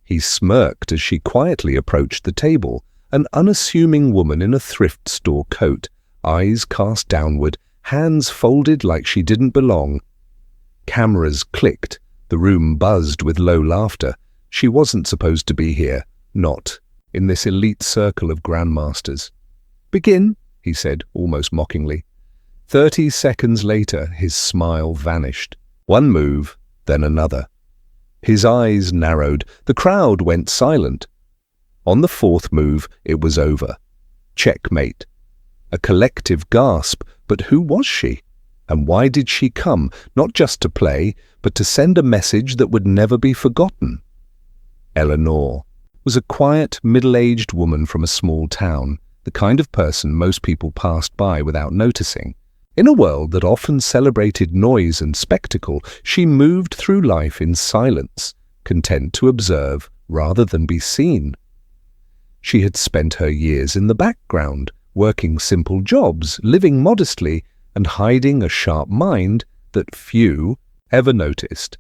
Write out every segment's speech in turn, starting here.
He smirked as she quietly approached the table, an unassuming woman in a thrift store coat, eyes cast downward, hands folded like she didn't belong. Cameras clicked, the room buzzed with low laughter. She wasn't supposed to be here, not in this elite circle of Grandmasters. "Begin," he said, almost mockingly. 30 seconds later, his smile vanished. One move, then another. His eyes narrowed. The crowd went silent. On the fourth move, it was over. Checkmate. A collective gasp, but who was she? And why did she come, not just to play, but to send a message that would never be forgotten? Eleanor was a quiet, middle-aged woman from a small town, the kind of person most people passed by without noticing. In a world that often celebrated noise and spectacle, she moved through life in silence, content to observe rather than be seen. She had spent her years in the background, working simple jobs, living modestly, and hiding a sharp mind that few ever noticed.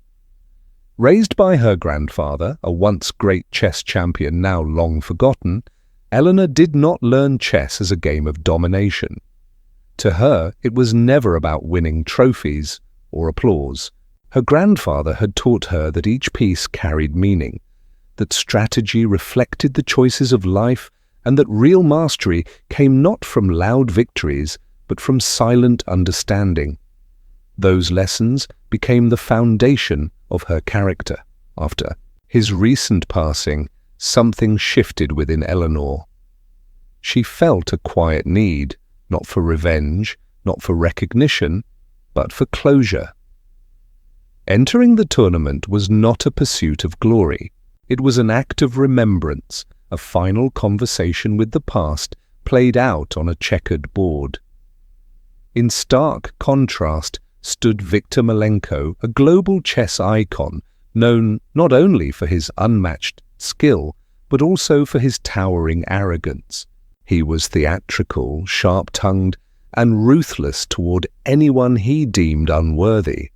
Raised by her grandfather, a once great chess champion now long forgotten, Eleanor did not learn chess as a game of domination. To her, it was never about winning trophies or applause. Her grandfather had taught her that each piece carried meaning, that strategy reflected the choices of life, and that real mastery came not from loud victories, but from silent understanding. Those lessons became the foundation of her character. After his recent passing, something shifted within Eleanor. She felt a quiet need, not for revenge, not for recognition, but for closure. Entering the tournament was not a pursuit of glory. It was an act of remembrance, a final conversation with the past played out on a checkered board. In stark contrast stood Viktor Malenko, a global chess icon, known not only for his unmatched skill, but also for his towering arrogance. He was theatrical, sharp-tongued, and ruthless toward anyone he deemed unworthy.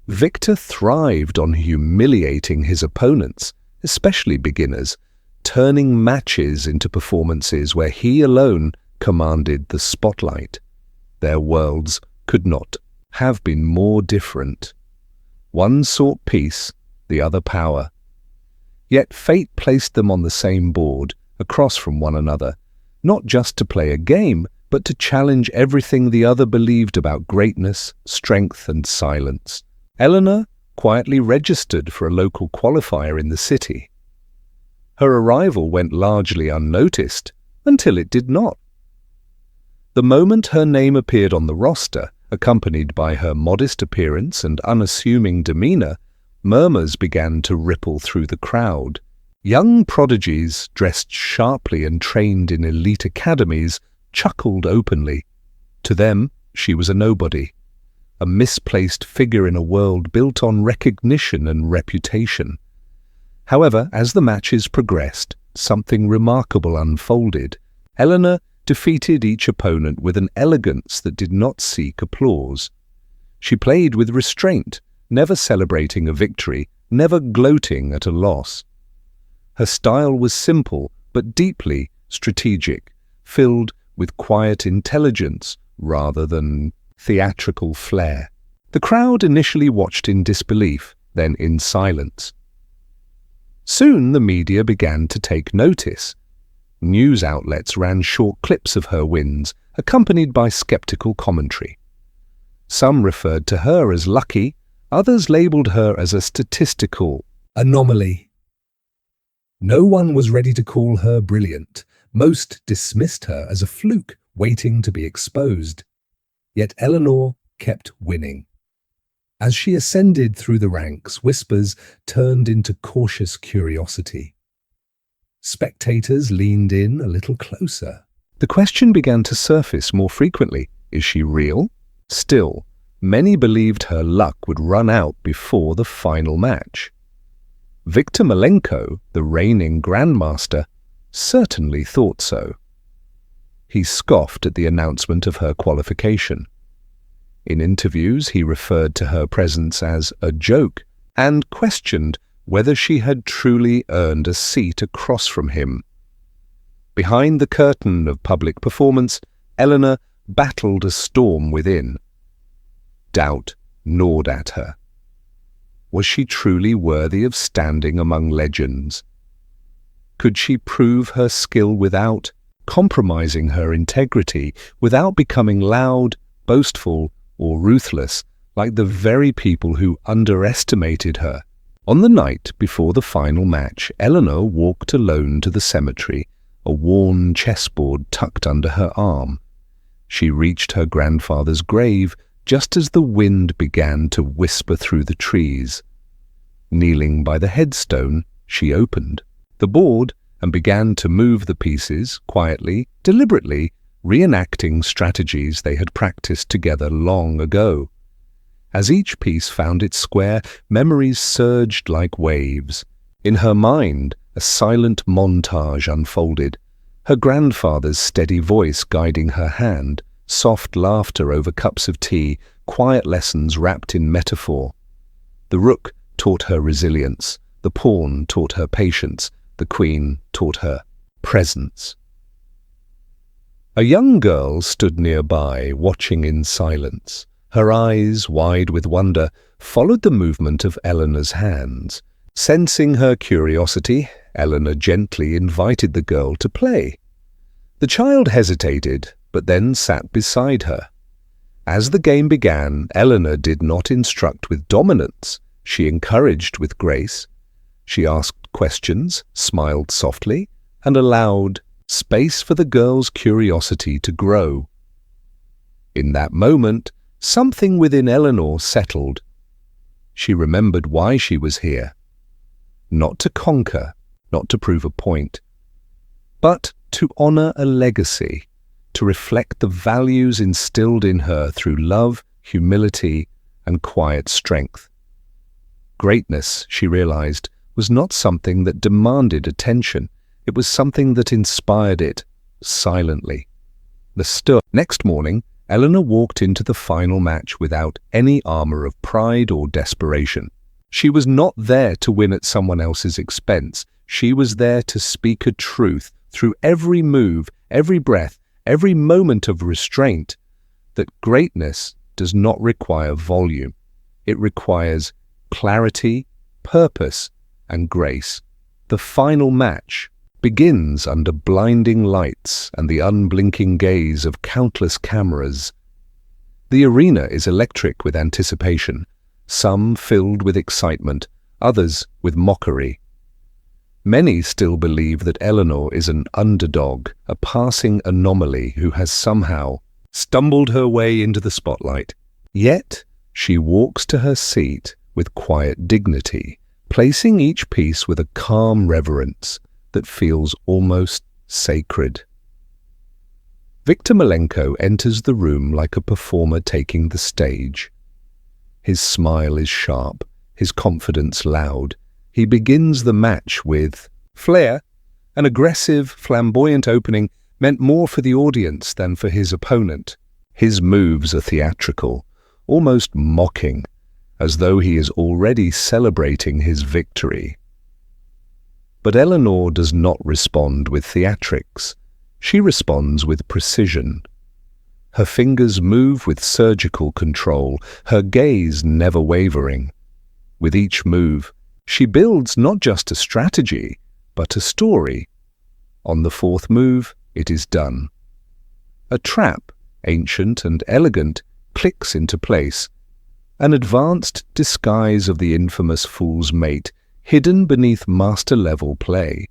Viktor thrived on humiliating his opponents, especially beginners, turning matches into performances where he alone commanded the spotlight. Their worlds could not have been more different. One sought peace, the other power. Yet fate placed them on the same board, across from one another, not just to play a game, but to challenge everything the other believed about greatness, strength, and silence. Eleanor quietly registered for a local qualifier in the city. Her arrival went largely unnoticed, until it did not. The moment her name appeared on the roster, accompanied by her modest appearance and unassuming demeanor, murmurs began to ripple through the crowd. Young prodigies, dressed sharply and trained in elite academies, chuckled openly. To them, she was a nobody, a misplaced figure in a world built on recognition and reputation. However, as the matches progressed, something remarkable unfolded. Eleanor defeated each opponent with an elegance that did not seek applause. She played with restraint, never celebrating a victory, never gloating at a loss. Her style was simple but deeply strategic, filled with quiet intelligence rather than theatrical flair. The crowd initially watched in disbelief, then in silence. Soon the media began to take notice. News outlets ran short clips of her wins, accompanied by skeptical commentary. Some referred to her as lucky, others labeled her as a statistical anomaly. No one was ready to call her brilliant. Most dismissed her as a fluke waiting to be exposed. Yet Eleanor kept winning. As she ascended through the ranks, whispers turned into cautious curiosity. Spectators leaned in a little closer. The question began to surface more frequently. Is she real? Still, many believed her luck would run out before the final match. Viktor Malenko, the reigning Grandmaster, certainly thought so. He scoffed at the announcement of her qualification. In interviews, he referred to her presence as a joke and questioned whether she had truly earned a seat across from him. Behind the curtain of public performance, Eleanor battled a storm within. Doubt gnawed at her. Was she truly worthy of standing among legends? Could she prove her skill without compromising her integrity, without becoming loud, boastful, or ruthless, like the very people who underestimated her? On the night before the final match, Eleanor walked alone to the cemetery, a worn chessboard tucked under her arm. She reached her grandfather's grave just as the wind began to whisper through the trees. Kneeling by the headstone, she opened the board and began to move the pieces, quietly, deliberately, reenacting strategies they had practiced together long ago. As each piece found its square, memories surged like waves. In her mind, a silent montage unfolded, her grandfather's steady voice guiding her hand, soft laughter over cups of tea, quiet lessons wrapped in metaphor. The rook taught her resilience, the pawn taught her patience, the queen taught her presence. A young girl stood nearby, watching in silence. Her eyes, wide with wonder, followed the movement of Eleanor's hands. Sensing her curiosity, Eleanor gently invited the girl to play. The child hesitated, but then sat beside her. As the game began, Eleanor did not instruct with dominance. She encouraged with grace. She asked questions, smiled softly, and allowed space for the girl's curiosity to grow. In that moment, something within Eleanor settled. She remembered why she was here. Not to conquer, not to prove a point, but to honor a legacy, to reflect the values instilled in her through love, humility, and quiet strength. Greatness, she realized, was not something that demanded attention. It was something that inspired it, silently. Next morning, Eleanor walked into the final match without any armor of pride or desperation. She was not there to win at someone else's expense. She was there to speak a truth through every move, every breath, every moment of restraint, that greatness does not require volume. It requires clarity, purpose, and grace. The final match begins under blinding lights and the unblinking gaze of countless cameras. The arena is electric with anticipation, some filled with excitement, others with mockery. Many still believe that Eleanor is an underdog, a passing anomaly who has somehow stumbled her way into the spotlight. Yet, she walks to her seat with quiet dignity, placing each piece with a calm reverence that feels almost sacred. Viktor Malenko enters the room like a performer taking the stage. His smile is sharp, his confidence loud. He begins the match with flair. An aggressive, flamboyant opening meant more for the audience than for his opponent. His moves are theatrical, almost mocking, as though he is already celebrating his victory. But Eleanor does not respond with theatrics. She responds with precision. Her fingers move with surgical control, her gaze never wavering. With each move, she builds not just a strategy, but a story. On the fourth move, it is done. A trap, ancient and elegant, clicks into place. An advanced disguise of the infamous fool's mate, hidden beneath master-level play.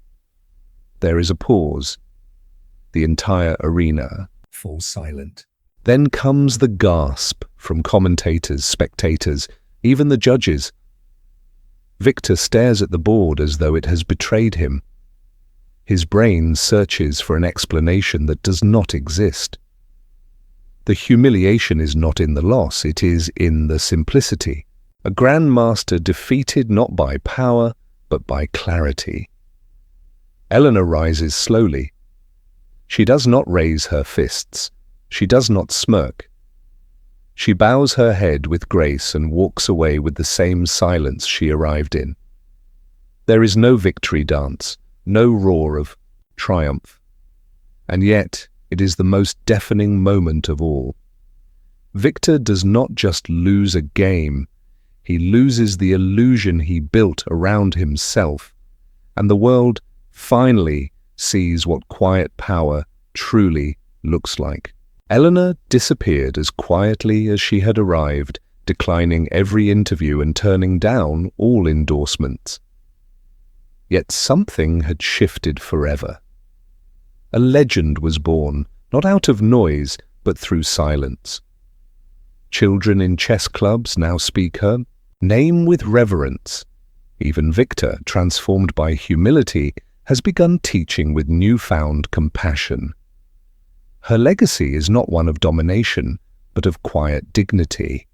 There is a pause. The entire arena falls silent. Then comes the gasp from commentators, spectators, even the judges. Victor stares at the board as though it has betrayed him. His brain searches for an explanation that does not exist. The humiliation is not in the loss, it is in the simplicity. A Grandmaster defeated not by power, but by clarity. Eleanor rises slowly. She does not raise her fists. She does not smirk. She bows her head with grace and walks away with the same silence she arrived in. There is no victory dance, no roar of triumph. And yet, it is the most deafening moment of all. Victor does not just lose a game, he loses the illusion he built around himself, and the world finally sees what quiet power truly looks like. Eleanor disappeared as quietly as she had arrived, declining every interview and turning down all endorsements. Yet something had shifted forever. A legend was born, not out of noise, but through silence. Children in chess clubs now speak her name with reverence. Even Victor, transformed by humility, has begun teaching with newfound compassion. Her legacy is not one of domination, but of quiet dignity.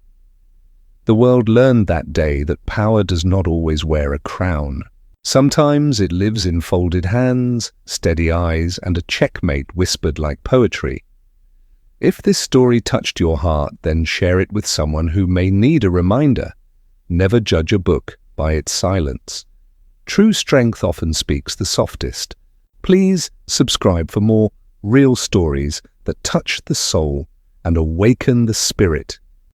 The world learned that day that power does not always wear a crown. Sometimes it lives in folded hands, steady eyes, and a checkmate whispered like poetry. If this story touched your heart, then share it with someone who may need a reminder. Never judge a book by its silence. True strength often speaks the softest. Please subscribe for more real stories that touch the soul and awaken the spirit